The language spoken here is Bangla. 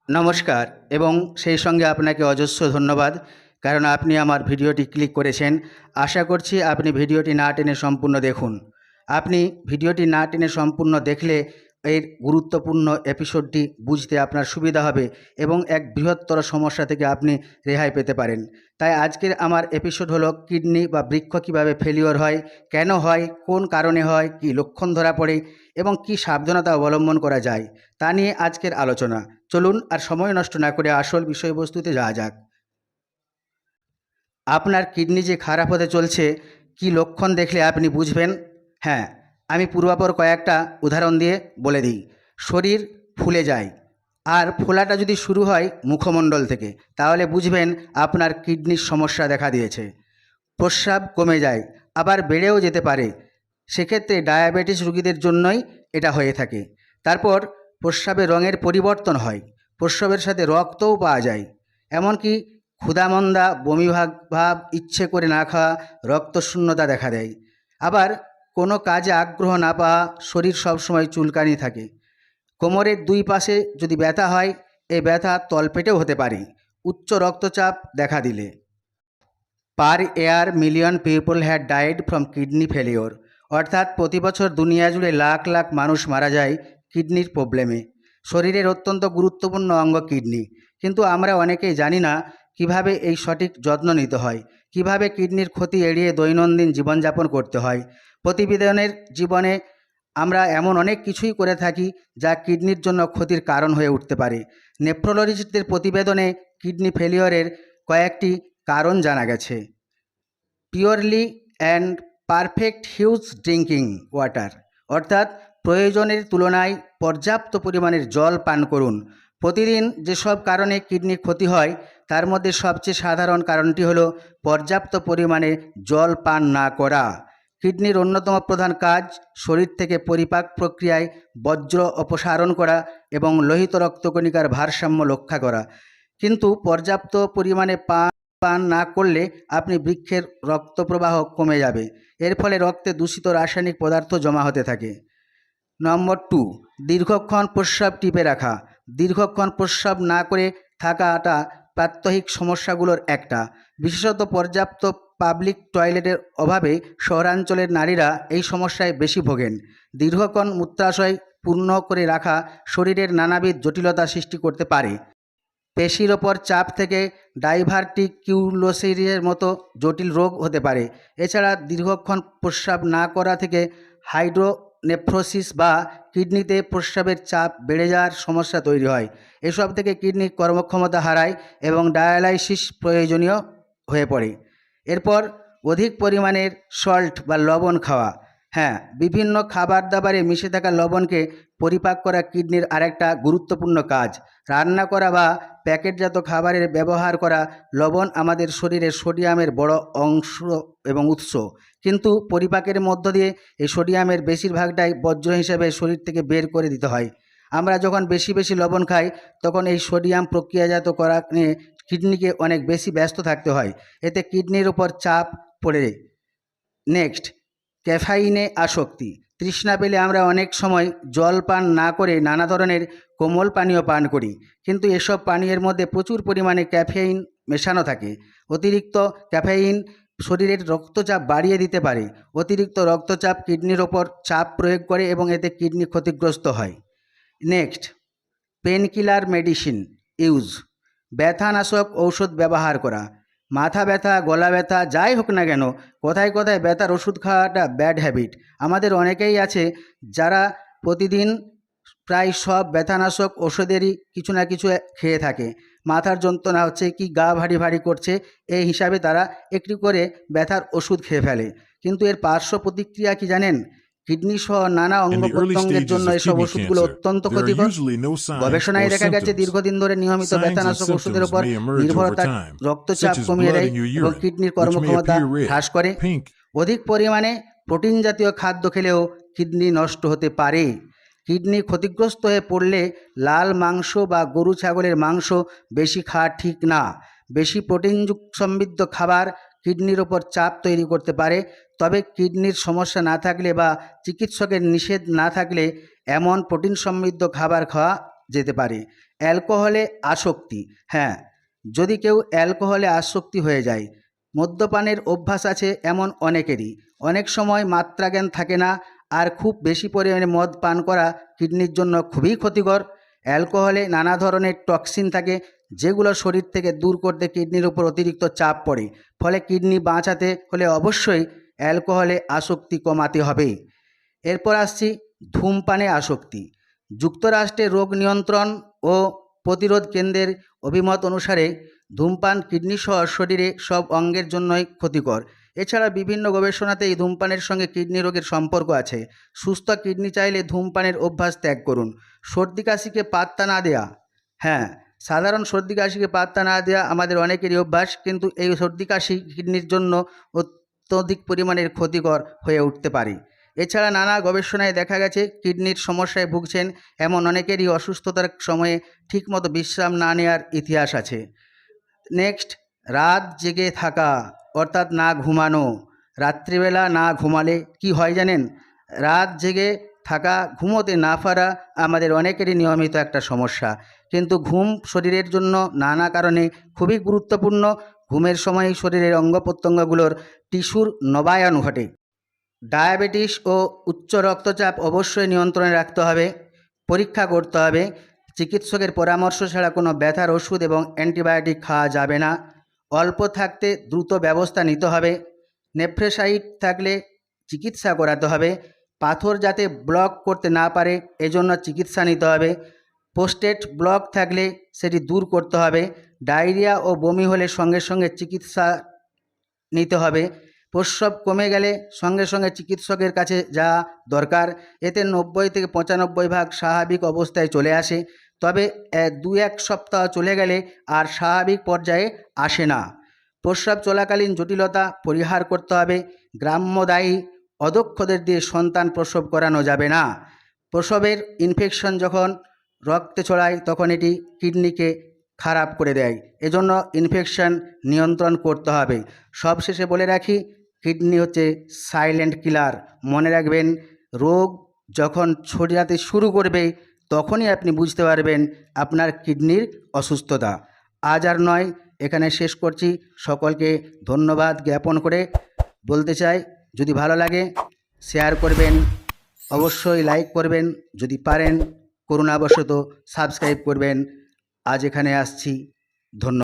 নমস্কার এবং সেই সঙ্গে আপনাকে অজস্র ধন্যবাদ, কারণ আপনি আমার ভিডিওটি ক্লিক করেছেন। আশা করছি আপনি ভিডিওটি না টেনে সম্পূর্ণ দেখুন। আপনি ভিডিওটি না টেনে সম্পূর্ণ দেখলে এর গুরুত্বপূর্ণ এপিসোডটি বুঝতে আপনার সুবিধা হবে এবং এক বৃহত্তর সমস্যা থেকে আপনি রেহাই পেতে পারেন। তাই আজকের আমার এপিসোড হলো কিডনি বা বৃক্ক কীভাবে ফেলিওর হয়, কেন হয়, কোন কারণে হয়, কী লক্ষণ ধরা পড়ে এবং কী সাবধানতা অবলম্বন করা যায়, তা নিয়ে আজকের আলোচনা। চলুন আর সময় নষ্ট না করে আসল বিষয়বস্তুতে যাওয়া যাক। আপনার কিডনি যে খারাপ হতে চলছে, কি লক্ষণ দেখলে আপনি বুঝবেন? হ্যাঁ, আমি পূর্বাপর কয়েকটা উদাহরণ দিয়ে বলে দিই। শরীর ফুলে যায়, আর ফোলাটা যদি শুরু হয় মুখমণ্ডল থেকে, তাহলে বুঝবেন আপনার কিডনির সমস্যা দেখা দিয়েছে। প্রস্রাব কমে যায়, আবার বেড়েও যেতে পারে, সেক্ষেত্রে ডায়াবেটিস রোগীদের জন্যই এটা হয়ে থাকে। তারপর প্রস্রাবের রঙের পরিবর্তন হয়, প্রস্রাবের সাথে রক্তও পাওয়া যায়। এমনকি ক্ষুধামন্দা, বমি ভাব, ইচ্ছে করে না খাওয়া, রক্তশূন্যতা দেখা দেয়। আবার কোনো কাজে আগ্রহ না পাওয়া, শরীর সবসময় চুলকানি থাকে। কোমরের দুই পাশে যদি ব্যথা হয়, এই ব্যথা তলপেটেও হতে পারে। উচ্চ রক্তচাপ দেখা দিলে। Per year million people had died from kidney failure, অর্থাৎ প্রতি বছর দুনিয়া জুড়ে লাখ লাখ মানুষ মারা যায় কিডনির প্রবলেমে। শরীরের অত্যন্ত গুরুত্বপূর্ণ অঙ্গ কিডনি, কিন্তু আমরা অনেকেই জানি না কিভাবে এই সঠিক যত্ন নিতে হয়, কিভাবে কিডনির ক্ষতি এড়িয়ে দৈনন্দিন জীবনযাপন করতে হয়। প্রতিবেদনের জীবনে আমরা এমন অনেক কিছুই করে থাকি যা কিডনির জন্য ক্ষতির কারণ হয়ে উঠতে পারে। নেফ্রোলজিস্টদের প্রতিবেদনে কিডনি ফেলিওরের কয়েকটি কারণ জানা গেছে। Purely and perfect huge drinking water, অর্থাৎ প্রয়োজনের তুলনায় পর্যাপ্ত পরিমাণের জল পান করুন। প্রতিদিন যেসব কারণে কিডনির ক্ষতি হয়, তার মধ্যে সবচেয়ে সাধারণ কারণটি হলো পর্যাপ্ত পরিমাণে জল পান না করা। কিডনির অন্যতম প্রধান কাজ শরীর থেকে পরিপাক প্রক্রিয়ায় বর্জ্য অপসারণ করা এবং লোহিত রক্তকণিকার ভারসাম্য রক্ষা করা। কিন্তু পর্যাপ্ত পরিমাণে পান না করলে আপনি বৃক্কের রক্ত প্রবাহ কমে যাবে। এর ফলে রক্তে দূষিত রাসায়নিক পদার্থ জমা হতে থাকে। নম্বর 2, দীর্ঘক্ষণ প্রস্রাব টিপে রাখা। দীর্ঘক্ষণ প্রস্রাব না করে থাকাটা প্রাত্যহিক সমস্যাগুলোর একটা। বিশেষত পর্যাপ্ত পাবলিক টয়লেটের অভাবে শহরাঞ্চলের নারীরা এই সমস্যায় বেশি ভোগেন। দীর্ঘক্ষণ মূত্রাশয় পূর্ণ করে রাখা শরীরের নানাবিধ জটিলতা সৃষ্টি করতে পারে। পেশির ওপর চাপ থেকে ডাইভার্টিকিউলোসিসের মতো জটিল রোগ হতে পারে। এছাড়া দীর্ঘক্ষণ প্রস্রাব না করা থেকে হাইড্রোনেফ্রোসিস বা কিডনিতে প্রস্রাবের চাপ বেড়ে যাওয়ার সমস্যা তৈরি হয়। এসব থেকে কিডনির কর্মক্ষমতা হারায় এবং ডায়ালাইসিস প্রয়োজনীয় হয়ে পড়ে। এরপর অধিক পরিমাণের সল্ট বা লবণ খাওয়া। হ্যাঁ, বিভিন্ন খাবার দাবারে মিশে থাকা লবণকে পরিপাক করা কিডনির আরেকটা গুরুত্বপূর্ণ কাজ। রান্না করা বা প্যাকেটজাত খাবারের ব্যবহার করা লবণ আমাদের শরীরে সোডিয়ামের বড় অংশ এবং উৎস, কিন্তু পরিপাকের মধ্য দিয়ে এই সোডিয়ামের বেশিরভাগটাই বর্জ্য হিসেবে শরীর থেকে বের করে দিতে হয়। আমরা যখন বেশি বেশি লবণ খাই, তখন এই সোডিয়াম প্রক্রিয়াজাত করা নিয়ে কিডনিকে অনেক বেশি ব্যস্ত থাকতে হয়। এতে কিডনির উপর চাপ পড়ে। নেক্সট, ক্যাফাইনে আসক্তি। তৃষ্ণা পেলে আমরা অনেক সময় জল পান না করে নানা ধরনের কোমল পানীয় পান করি, কিন্তু এসব পানীয়ের মধ্যে প্রচুর পরিমাণে ক্যাফেইন মেশানো থাকে। অতিরিক্ত ক্যাফেইন শরীরের রক্তচাপ বাড়িয়ে দিতে পারে। অতিরিক্ত রক্তচাপ কিডনির ওপর চাপ প্রয়োগ করে এবং এতে কিডনি ক্ষতিগ্রস্ত হয়। Next, painkiller medicine use. ব্যথানাশক ঔষধ ব্যবহার করা। মাথা ব্যথা, গলা ব্যথা, যাই হোক না কেন, কোথায় কোথায় ব্যথার ওষুধ খাওয়াটা ব্যাড হ্যাবিট। আমাদের অনেকেই আছে যারা প্রতিদিন প্রায় সব ব্যথানাশক ওষুধেরই কিছু না কিছু খেয়ে থাকে। মাথার যন্ত্রণা হচ্ছে কি, গা ভারী ভারী করছে, এই হিসাবে তারা একটু করে ব্যথার ওষুধ খেয়ে ফেলে। কিন্তু এর পার্শ্ব প্রতিক্রিয়া কি জানেন? কিডনি সহ নানা অঙ্গ In the early প্রত্যঙ্গের stages জন্য of এসব kidney ওষুধগুলো cancer, অত্যন্ত there are ক্ষতিকর। usually no signs গবেষণায় or দেখা গেছে symptoms. দীর্ঘদিন ধরে নিয়মিত Signs and ব্যথানাশক ওষুধের symptoms উপর may emerge over নির্ভরতা time, রক্তচাপ such as কমিয়ে blood দেয় in your এবং urine, কিডনির which may কর্মক্ষমতা appear red, হ্রাস করে। pink. অধিক পরিমাণে প্রোটিন জাতীয় খাদ্য খেলেও কিডনি নষ্ট হতে পারে। কিডনি ক্ষতিগ্রস্ত হয়ে পড়লে লাল মাংস বা গরু ছাগলের মাংস বেশি খাওয়া ঠিক না। বেশি প্রোটিনযুক্ত সমৃদ্ধ খাবার কিডনির ওপর চাপ তৈরি করতে পারে। তবে কিডনির সমস্যা না থাকলে বা চিকিৎসকের নিষেধ না থাকলে এমন প্রোটিন সমৃদ্ধ খাবার খাওয়া যেতে পারে। অ্যালকোহলে আসক্তি। হ্যাঁ, যদি কেউ অ্যালকোহলে আসক্তি হয়ে যায়, মদ্যপানের অভ্যাস আছে এমন অনেকেরই, অনেক সময় মাত্রাজ্ঞান থাকে না, আর খুব বেশি পরিমাণে মদ পান করা কিডনির জন্য খুবই ক্ষতিকর। অ্যালকোহলে নানা ধরনের টক্সিন থাকে, যেগুলো শরীর থেকে দূর করতে কিডনির উপর অতিরিক্ত চাপ পড়ে, ফলে কিডনি বাঁচাতে হলে অবশ্যই অ্যালকোহলে আসক্তি কমাতে হবে। এরপর আসছি ধূমপানে আসক্তি। যুক্তরাষ্ট্রের রোগ নিয়ন্ত্রণ ও প্রতিরোধ কেন্দ্রের অভিমত অনুসারে ধূমপান কিডনি সহ শরীরে সব অঙ্গের জন্যই ক্ষতিকর। এছাড়া বিভিন্ন গবেষণাতে এই ধূমপানের সঙ্গে কিডনি রোগের সম্পর্ক আছে। সুস্থ কিডনি চাইলে ধূমপানের অভ্যাস ত্যাগ করুন। সর্দি কাশিকে পাত্তা না দেয়া। হ্যাঁ, সাধারণ সর্দি কাশিকে পাত্তা না দেওয়া আমাদের অনেকেরই অভ্যাস, কিন্তু এই সর্দি কাশি কিডনির জন্য অত্যধিক পরিমাণের ক্ষতিকর হয়ে উঠতে পারে। এছাড়া নানা গবেষণায় দেখা গেছে কিডনির সমস্যায় ভুগছেন এমন অনেকেরই অসুস্থতার সময়ে ঠিকমতো বিশ্রাম না নেওয়ার ইতিহাস আছে। নেক্সট, রাত জেগে থাকা অর্থাৎ না ঘুমানো। রাত্রিবেলা না ঘুমালে কি হয় জানেন? রাত জেগে থাকা, ঘুমোতে না পারা আমাদের অনেকেরই নিয়মিত একটা সমস্যা, কিন্তু ঘুম শরীরের জন্য নানা কারণে খুবই গুরুত্বপূর্ণ। ঘুমের সময় শরীরের অঙ্গ প্রত্যঙ্গগুলোর টিস্যুর নবায়ন ঘটে। ডায়াবেটিস ও উচ্চ রক্তচাপ অবশ্যই নিয়ন্ত্রণে রাখতে হবে, পরীক্ষা করতে হবে। চিকিৎসকের পরামর্শ ছাড়া কোনো ব্যথার ওষুধ এবং অ্যান্টিবায়োটিক খাওয়া যাবে না। অল্প থাকতে দ্রুত ব্যবস্থা নিতে হবে। নেফ্রোসাইট থাকলে চিকিৎসা করাতে হবে। পাথর যাতে ব্লক করতে না পারে এজন্য চিকিৎসা নিতে হবে। প্রোস্টেট ব্লক থাকলে সেটি দূর করতে হবে। ডায়রিয়া ও বমি হলে সঙ্গে সঙ্গে চিকিৎসা নিতে হবে। প্রস্রাব কমে গেলে সঙ্গে সঙ্গে চিকিৎসকের কাছে যাওয়া দরকার। এতে 90 থেকে 95% স্বাভাবিক অবস্থায় চলে আসে, তবে 2-1 সপ্তাহ চলে গেলে আর স্বাভাবিক পর্যায়ে আসে না। প্রস্রাব চলাকালীন জটিলতা পরিহার করতে হবে। গ্রাম্যদায়ী অদক্ষদের দিয়ে সন্তান প্রসব করানো যাবে না। প্রসবের ইনফেকশন যখন রক্তে ছড়ায় তখন এটি কিডনিকে খারাপ করে দেয়, এজন্য ইনফেকশন নিয়ন্ত্রণ করতে হবে। সবশেষে বলে রাখি, কিডনি হচ্ছে সাইলেন্ট কিলার। মনে রাখবেন, রোগ যখন ছড়াতে শুরু করবে তখনই আপনি বুঝতে পারবেন আপনার কিডনির অসুস্থতা। আজ আর নয়, এখানে শেষ করছি। সকলকে ধন্যবাদ জ্ঞাপন করে বলতে চাই, যদি ভালো লাগে শেয়ার করবেন, অবশ্যই লাইক করবেন, যদি পারেন করুণাবশত সাবস্ক্রাইব করবেন। আজ এখানে আসছি, ধন্যবাদ।